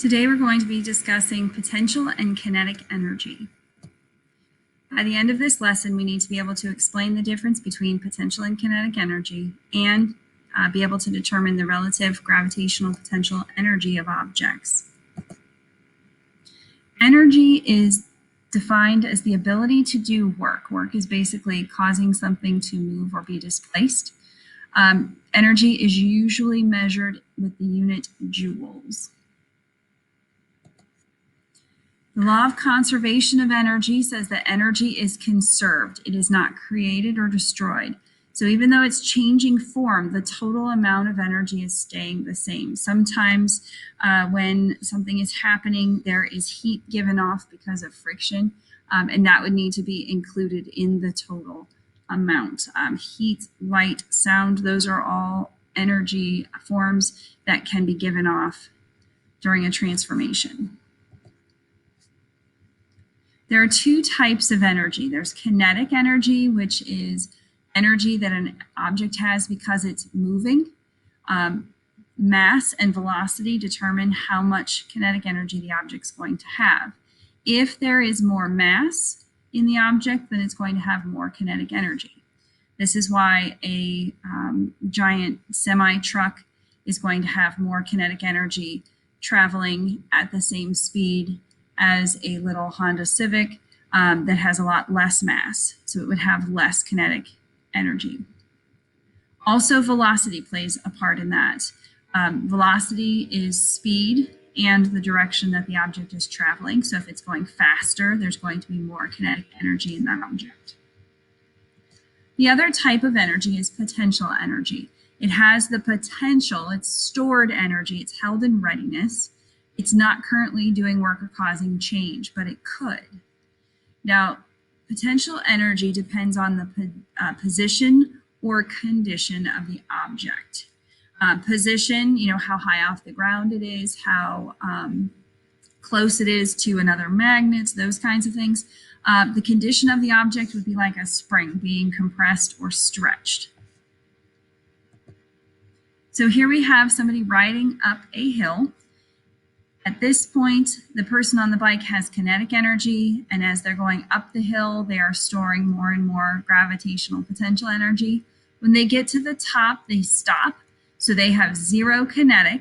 Today we're going to be discussing potential and kinetic energy. By the end of this lesson, we need to be able to explain the difference between potential and kinetic energy and be able to determine the relative gravitational potential energy of objects. Energy is defined as the ability to do work. Work is basically causing something to move or be displaced. Energy is usually measured with the unit joules. The law of conservation of energy says that energy is conserved. It is not created or destroyed. So even though it's changing form, the total amount of energy is staying the same. Sometimes when something is happening, there is heat given off because of friction, and that would need to be included in the total amount. Heat, light, sound, those are all energy forms that can be given off during a transformation. There are two types of energy. There's kinetic energy, which is energy that an object has because it's moving. Mass and velocity determine how much kinetic energy the object's going to have. If there is more mass in the object, then it's going to have more kinetic energy. This is why a giant semi-truck is going to have more kinetic energy traveling at the same speed as a little Honda Civic that has a lot less mass, so it would have less kinetic energy. Also, velocity plays a part in that. Velocity is speed and the direction that the object is traveling. So if it's going faster, there's going to be more kinetic energy in that object. The other type of energy is potential energy. It has the potential, it's stored energy, it's held in readiness. It's not currently doing work or causing change, but it could. Now, potential energy depends on the position or condition of the object. Position, how high off the ground it is, how close it is to another magnet, those kinds of things. The condition of the object would be like a spring being compressed or stretched. So here we have somebody riding up a hill. At this point, the person on the bike has kinetic energy, and as they're going up the hill, they are storing more and more gravitational potential energy. When they get to the top, they stop, so they have zero kinetic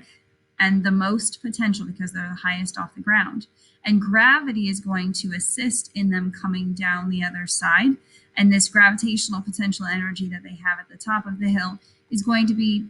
and the most potential because they're the highest off the ground. And gravity is going to assist in them coming down the other side, and this gravitational potential energy that they have at the top of the hill is going to be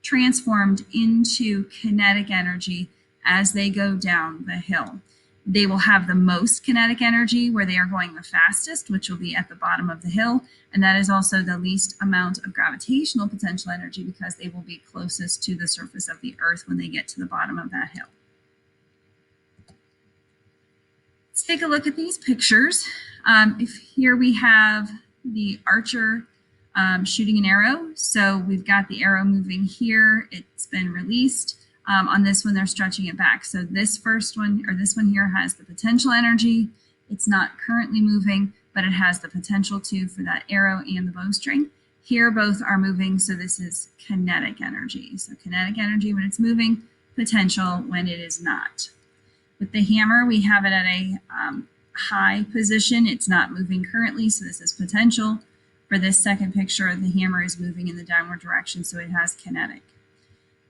transformed into kinetic energy as they go down the hill. They will have the most kinetic energy where they are going the fastest, which will be at the bottom of the hill, and that is also the least amount of gravitational potential energy because they will be closest to the surface of the earth when they get to the bottom of that hill. Let's take a look at these pictures. Here we have the archer shooting an arrow. So we've got the arrow moving here. It's been released. On this one, they're stretching it back. So this first one, or this one here, has the potential energy. It's not currently moving, but it has the potential to for that arrow and the bowstring. Here, both are moving, so this is kinetic energy. So kinetic energy when it's moving, potential when it is not. With the hammer, we have it at a high position. It's not moving currently, so this is potential. For this second picture, the hammer is moving in the downward direction, so it has kinetic.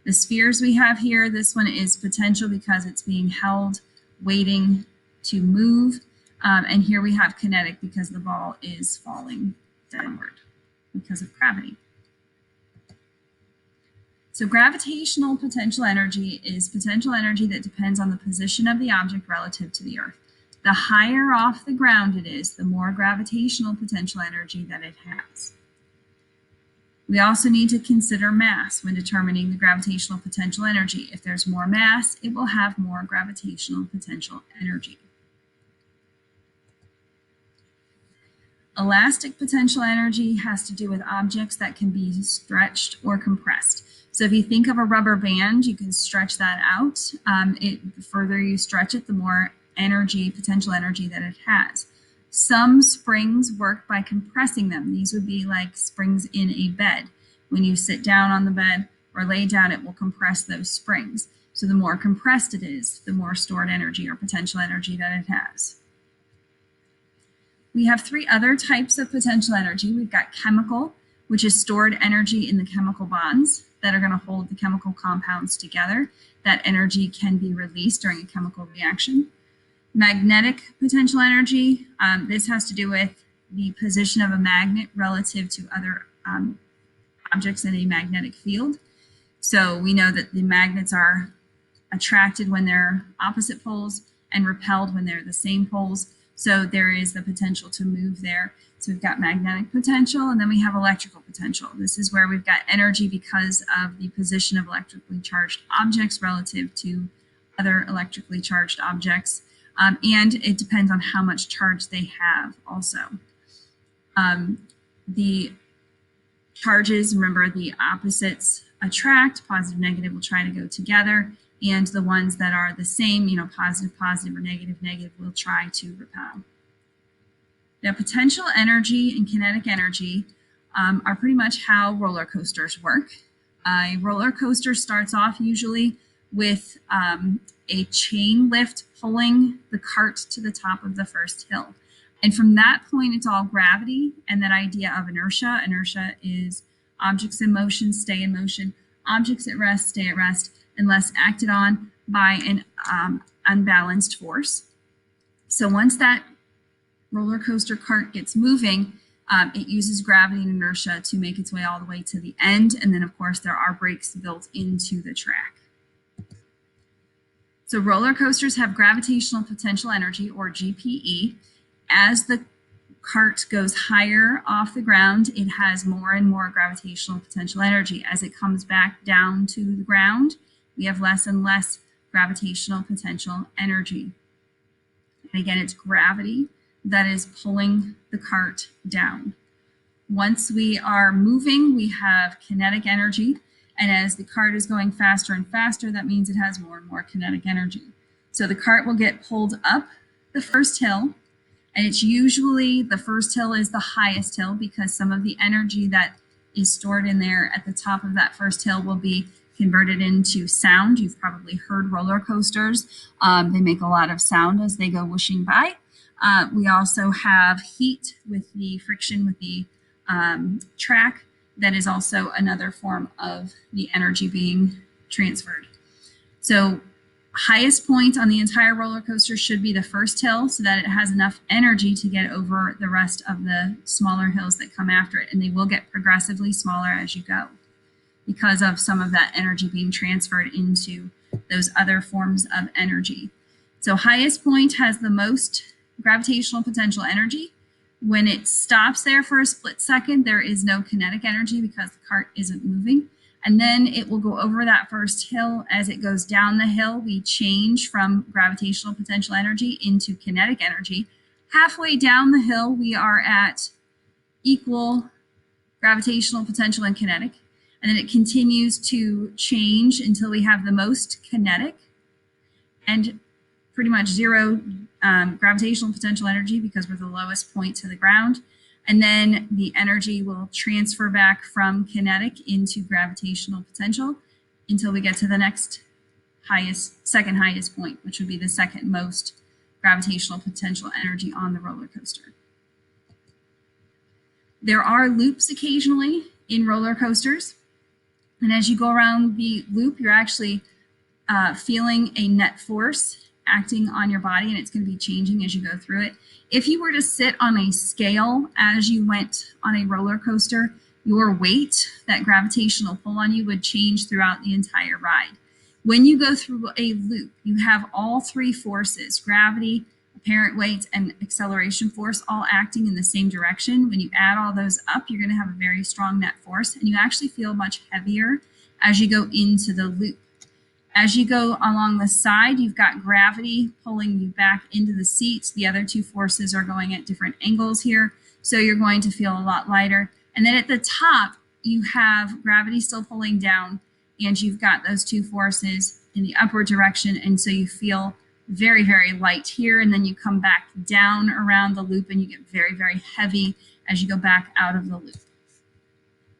The spheres we have here, this one is potential because it's being held, waiting to move. And here we have kinetic because the ball is falling downward because of gravity. So gravitational potential energy is potential energy that depends on the position of the object relative to the Earth. The higher off the ground it is, the more gravitational potential energy that it has. We also need to consider mass when determining the gravitational potential energy. If there's more mass, it will have more gravitational potential energy. Elastic potential energy has to do with objects that can be stretched or compressed. So if you think of a rubber band, you can stretch that out. The further you stretch it, the more energy, potential energy that it has. Some springs work by compressing them. These would be like springs in a bed. When you sit down on the bed or lay down, it will compress those springs. So the more compressed it is, the more stored energy or potential energy that it has. We have three other types of potential energy. We've got chemical, which is stored energy in the chemical bonds that are going to hold the chemical compounds together. That energy can be released during a chemical reaction. Magnetic potential energy, this has to do with the position of a magnet relative to other objects in a magnetic field. So we know that the magnets are attracted when they're opposite poles and repelled when they're the same poles. So there is the potential to move there. So we've got magnetic potential, and then we have electrical potential. This is where we've got energy because of the position of electrically charged objects relative to other electrically charged objects. And it depends on how much charge they have also. The charges, remember, the opposites attract, positive, negative will try to go together, and the ones that are the same, positive, positive, or negative, negative, will try to repel. Now, potential energy and kinetic energy are pretty much how roller coasters work. A roller coaster starts off usually with a chain lift pulling the cart to the top of the first hill. And from that point, it's all gravity and that idea of inertia. Inertia is objects in motion stay in motion, objects at rest stay at rest, unless acted on by an unbalanced force. So once that roller coaster cart gets moving, it uses gravity and inertia to make its way all the way to the end. And then, of course, there are brakes built into the track. So roller coasters have gravitational potential energy, or GPE. As the cart goes higher off the ground, it has more and more gravitational potential energy. As it comes back down to the ground, we have less and less gravitational potential energy. And again, it's gravity that is pulling the cart down. Once we are moving, we have kinetic energy. And as the cart is going faster and faster, that means it has more and more kinetic energy. So the cart will get pulled up the first hill, and it's usually the first hill is the highest hill because some of the energy that is stored in there at the top of that first hill will be converted into sound. You've probably heard roller coasters. They make a lot of sound as they go whooshing by. We also have heat with the friction with the track. That is also another form of the energy being transferred. So highest point on the entire roller coaster should be the first hill so that it has enough energy to get over the rest of the smaller hills that come after it. And they will get progressively smaller as you go because of some of that energy being transferred into those other forms of energy. So highest point has the most gravitational potential energy. When it stops there for a split second, there is no kinetic energy because the cart isn't moving. And then it will go over that first hill. As it goes down the hill, we change from gravitational potential energy into kinetic energy. Halfway down the hill, we are at equal gravitational potential and kinetic. And then it continues to change until we have the most kinetic and pretty much zero gravitational potential energy because we're the lowest point to the ground. And then the energy will transfer back from kinetic into gravitational potential until we get to the next second highest point, which would be the second most gravitational potential energy on the roller coaster. There are loops occasionally in roller coasters. And as you go around the loop, you're actually feeling a net force acting on your body, and it's going to be changing as you go through it. If you were to sit on a scale as you went on a roller coaster, your weight, that gravitational pull on you, would change throughout the entire ride. When you go through a loop, you have all three forces, gravity, apparent weight, and acceleration force, all acting in the same direction. When you add all those up, you're going to have a very strong net force, and you actually feel much heavier as you go into the loop. As you go along the side, you've got gravity pulling you back into the seats. The other two forces are going at different angles here, so you're going to feel a lot lighter. And then at the top, you have gravity still pulling down, and you've got those two forces in the upward direction, and so you feel very, very light here, and then you come back down around the loop, and you get very, very heavy as you go back out of the loop.